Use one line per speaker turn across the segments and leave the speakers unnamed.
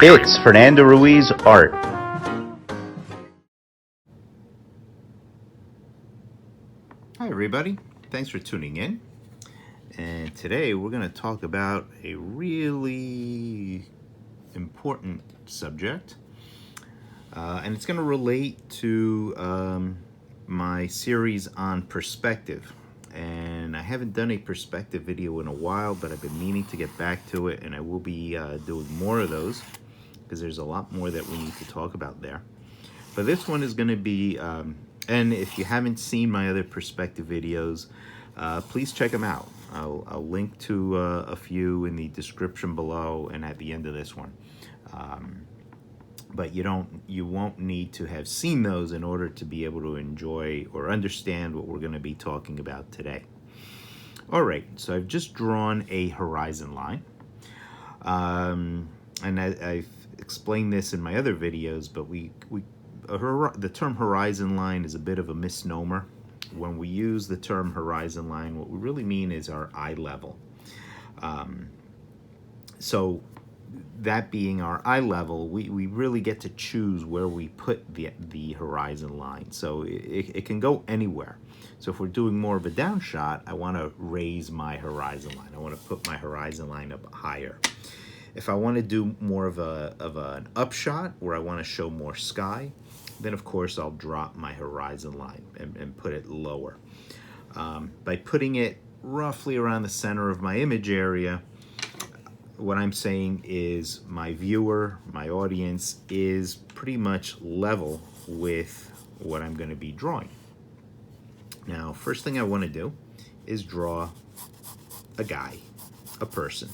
It's Fernando Ruiz Art.
Hi everybody, thanks for tuning in. And today we're going to talk about a really important subject. And it's going to relate to my series on perspective. And I haven't done a perspective video in a while, but I've been meaning to get back to it, and I will be doing more of those because there's a lot more that we need to talk about there. But this one is going to be, and if you haven't seen my other perspective videos, please check them out. I'll link to a few in the description below and at the end of this one. But you won't need to have seen those in order to be able to enjoy or understand what we're going to be talking about today. All right, so I've just drawn a horizon line. And I've explained this in my other videos, but the term horizon line is a bit of a misnomer. When we use the term horizon line, what we really mean is our eye level. So that being our eye level, we really get to choose where we put the horizon line. So it can go anywhere. So if we're doing more of a down shot, I want to raise my horizon line. I want to put my horizon line up higher. If I want to do more of an upshot where I want to show more sky, then of course I'll drop my horizon line and put it lower. By putting it roughly around the center of my image area, what I'm saying is my viewer, my audience, is pretty much level with what I'm going to be drawing. Now, first thing I want to do is draw a guy, a person.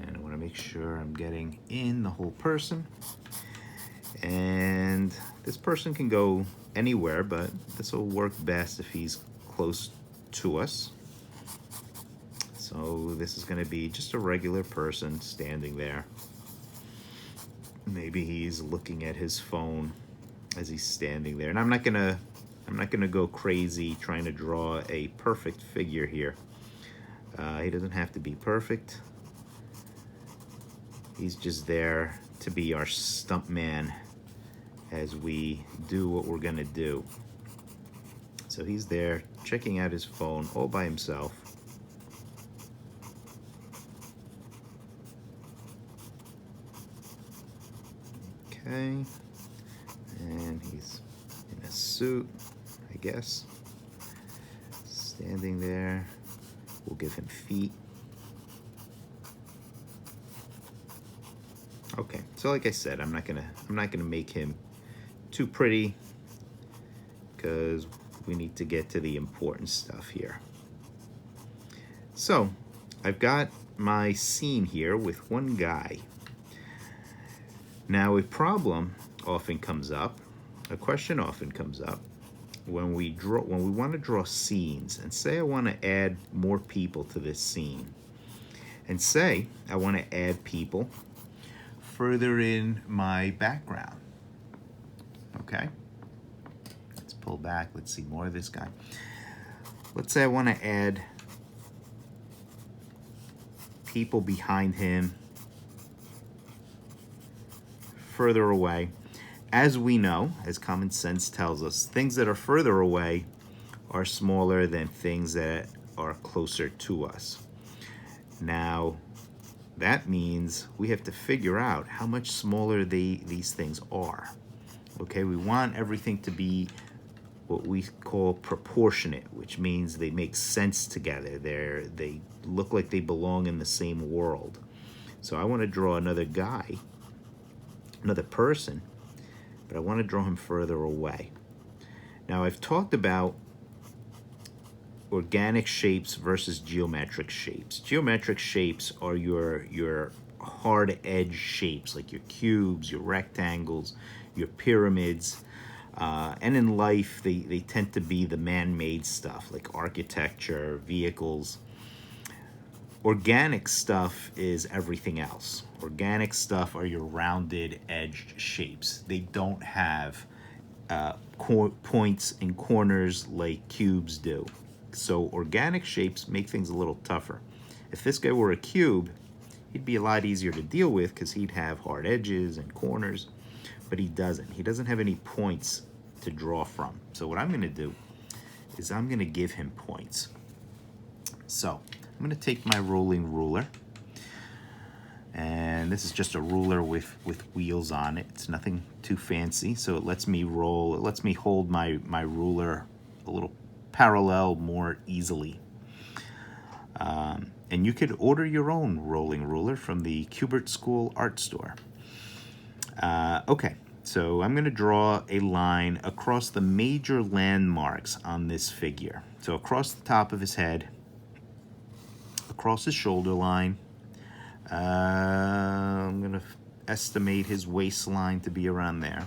And I want to make sure I'm getting in the whole person. And this person can go anywhere, but this will work best if he's close to us. So this is going to be just a regular person standing there. Maybe he's looking at his phone as he's standing there. And I'm not gonna go crazy trying to draw a perfect figure here. He doesn't have to be perfect. He's just there to be our stump man as we do what we're gonna do. So he's there checking out his phone all by himself. Okay, and he's in a suit, I guess, standing there. We'll give him feet. Okay, so like I said, I'm not gonna make him too pretty because we need to get to the important stuff here. So I've got my scene here with one guy. Now a problem often comes up, a question often comes up when we want to draw scenes, and say I want to add more people to this scene, and say I want to add people further in my background. Okay, let's pull back. Let's see more of this guy. Let's say I want to add people behind him further away. As we know, as common sense tells us, things that are further away are smaller than things that are closer to us. Now, that means we have to figure out how much smaller these things are. Okay, we want everything to be what we call proportionate, which means they make sense together. They look like they belong in the same world. So I want to draw another guy, another person, but I want to draw him further away. Now, I've talked about organic shapes versus geometric shapes. Geometric shapes are your hard edge shapes, like your cubes, your rectangles, your pyramids. And in life, they tend to be the man-made stuff, like architecture, vehicles. Organic stuff is everything else. Organic stuff are your rounded edged shapes. They don't have points and corners like cubes do. So organic shapes make things a little tougher. If this guy were a cube, He'd be a lot easier to deal with because he'd have hard edges and corners, but he doesn't. He doesn't have any points to draw from. So what I'm going to do is I'm going to give him points. So I'm going to take my rolling ruler, and this is just a ruler with wheels on it. It's nothing too fancy, so it lets me roll, it lets me hold my ruler a little parallel more easily. And you could order your own rolling ruler from the Kubert School art store. Okay, so I'm going to draw a line across the major landmarks on this figure. So across the top of his head, across his shoulder line, I'm going to estimate his waistline to be around there.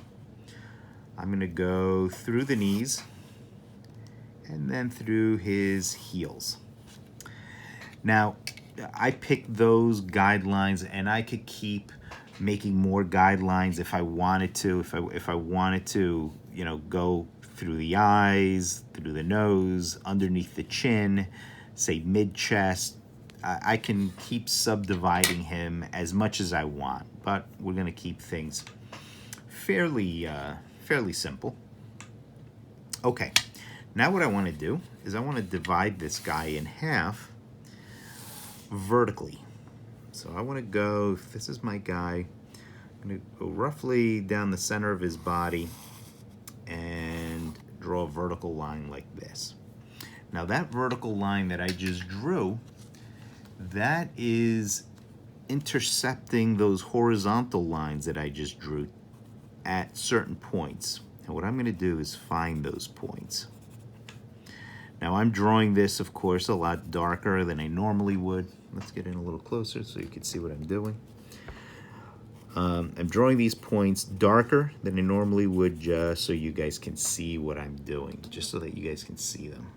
I'm going to go through the knees and then through his heels. Now, I picked those guidelines, and I could keep making more guidelines if I wanted to. If I wanted to, you know, go through the eyes, through the nose, underneath the chin, say mid-chest, I can keep subdividing him as much as I want, but we're going to keep things fairly simple. Okay, now what I want to do is I want to divide this guy in half vertically. So I want to go, if this is my guy, I'm going to go roughly down the center of his body and draw a vertical line like this. Now that vertical line that I just drew, that is intercepting those horizontal lines that I just drew at certain points. And what I'm going to do is find those points. Now I'm drawing this, of course, a lot darker than I normally would. Let's get in a little closer so you can see what I'm doing. I'm drawing these points darker than I normally would, just so you guys can see what I'm doing, just so that you guys can see them.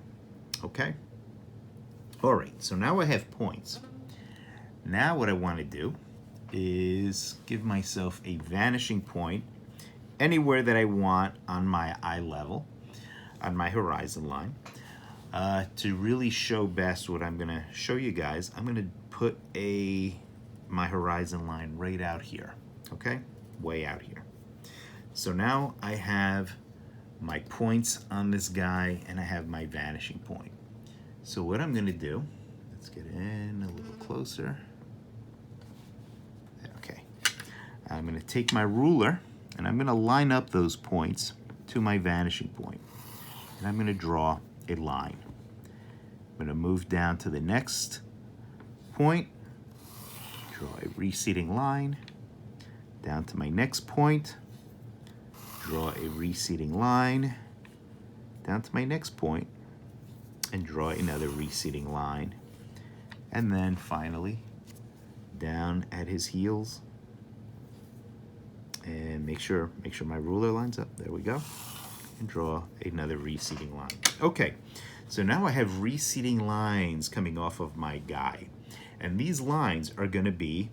Okay? All right, so now I have points. Now what I want to do is give myself a vanishing point anywhere that I want on my eye level, on my horizon line. To really show best what I'm going to show you guys, I'm going to put my horizon line right out here, okay? Way out here. So now I have my points on this guy, and I have my vanishing point. So what I'm going to do, let's get in a little closer. Okay. I'm going to take my ruler, and I'm going to line up those points to my vanishing point. And I'm going to draw a line. I'm going to move down to the next point, draw a receding line, down to my next point, draw a receding line, down to my next point, and draw another receding line. And then finally, down at his heels, and make sure my ruler lines up. There we go. And draw another receding line. Okay. So now I have receding lines coming off of my guy. And these lines are going to be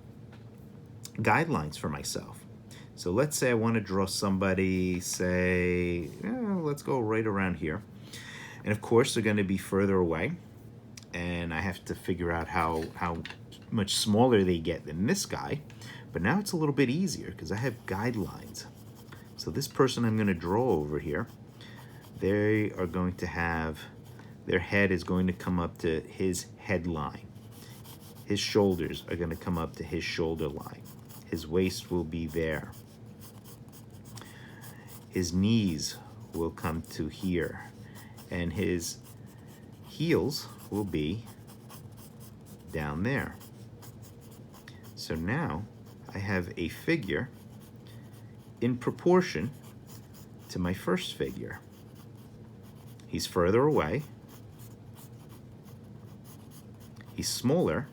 guidelines for myself. So let's say I want to draw somebody, say, let's go right around here. And of course, they're going to be further away. And I have to figure out how much smaller they get than this guy. But now it's a little bit easier because I have guidelines. So this person I'm going to draw over here, they are going to have... their head is going to come up to his head line. His shoulders are going to come up to his shoulder line. His waist will be there. His knees will come to here. And his heels will be down there. So now I have a figure in proportion to my first figure. He's further away. He's smaller,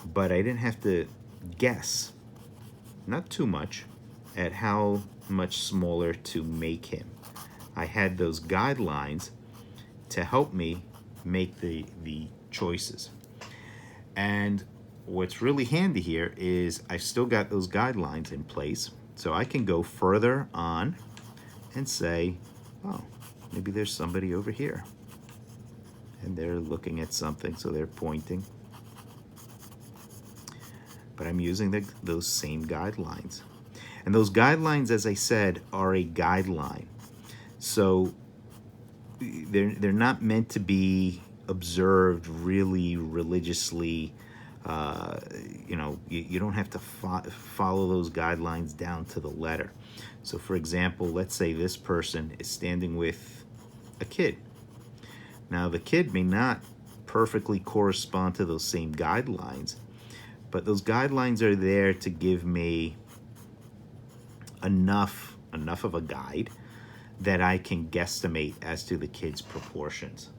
but I didn't have to guess, not too much, at how much smaller to make him. I had those guidelines to help me make the choices. And what's really handy here is I've still got those guidelines in place, so I can go further on and say, oh, maybe there's somebody over here. And they're looking at something, so they're pointing. but I'm using those same guidelines. And those guidelines, as I said, are a guideline. So they're not meant to be observed really religiously. You don't have to follow those guidelines down to the letter. So for example, let's say this person is standing with a kid. Now the kid may not perfectly correspond to those same guidelines, but those guidelines are there to give me enough of a guide that I can guesstimate as to the kid's proportions.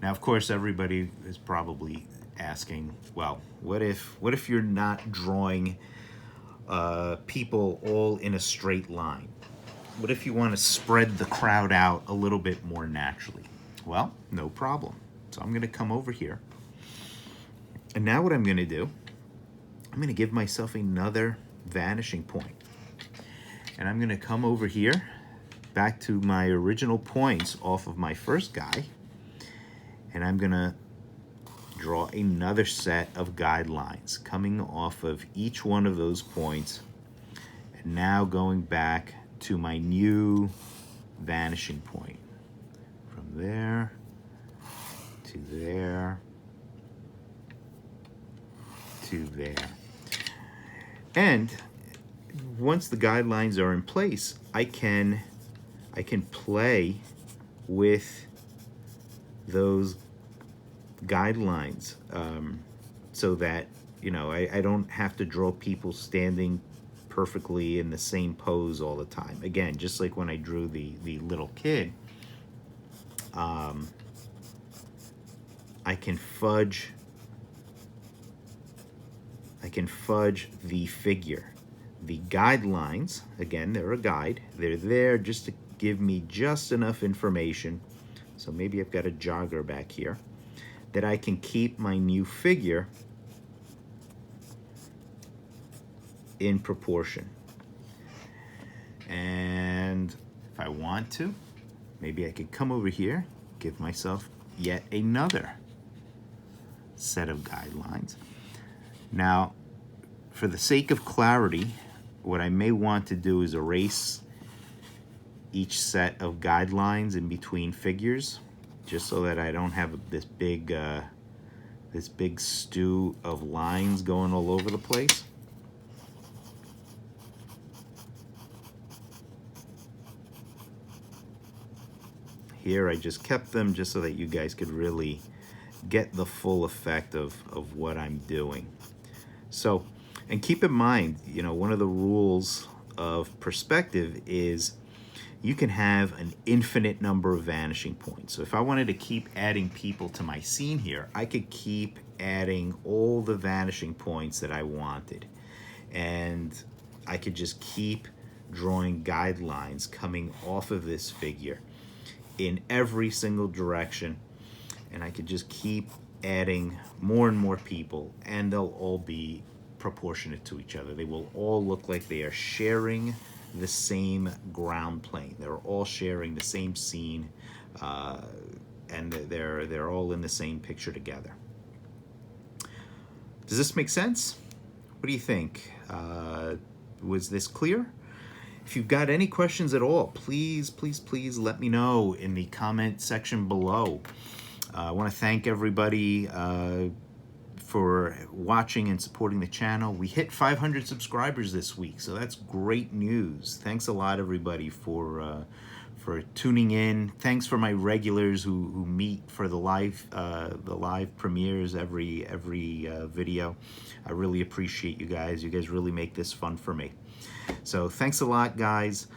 Now, of course, everybody is probably asking, well, what if you're not drawing people all in a straight line? What if you want to spread the crowd out a little bit more naturally? Well, no problem. So I'm going to come over here. And now what I'm going to do, I'm going to give myself another vanishing point. And I'm going to come over here back to my original points off of my first guy. And I'm going to draw another set of guidelines coming off of each one of those points. And now going back to my new vanishing point. From there to there to there. And once the guidelines are in place, I can play with those guidelines so that I don't have to draw people standing perfectly in the same pose all the time. Again, just like when I drew the little kid, I can fudge the figure. The guidelines, again, they're a guide. They're there just to give me just enough information. So maybe I've got a jogger back here that I can keep my new figure in proportion. And if I want to, maybe I could come over here, give myself yet another set of guidelines. Now, for the sake of clarity, what I may want to do is erase each set of guidelines in between figures, just so that I don't have this big stew of lines going all over the place. Here I just kept them just so that you guys could really get the full effect of what I'm doing. So, and keep in mind, one of the rules of perspective is you can have an infinite number of vanishing points. So if I wanted to keep adding people to my scene here, I could keep adding all the vanishing points that I wanted. And I could just keep drawing guidelines coming off of this figure in every single direction. And I could just keep adding more and more people, and they'll all be proportionate to each other. They will all look like they are sharing the same ground plane. They're all sharing the same scene, and they're all in the same picture together. Does this make sense? What do you think? Was this clear? If you've got any questions at all, please let me know in the comment section below. I want to thank everybody for watching and supporting the channel. We hit 500 subscribers this week, so that's great news. Thanks a lot, everybody, for tuning in. Thanks for my regulars who meet for the live premieres every video. I really appreciate you guys. You guys really make this fun for me. So thanks a lot, guys.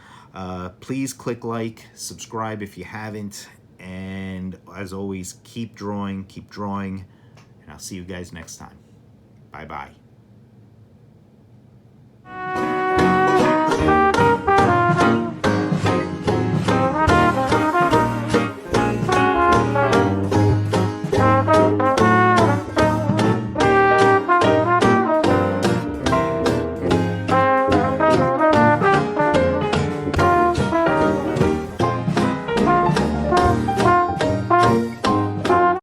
Please click like, subscribe if you haven't, and as always, keep drawing, and I'll see you guys next time. Bye-bye.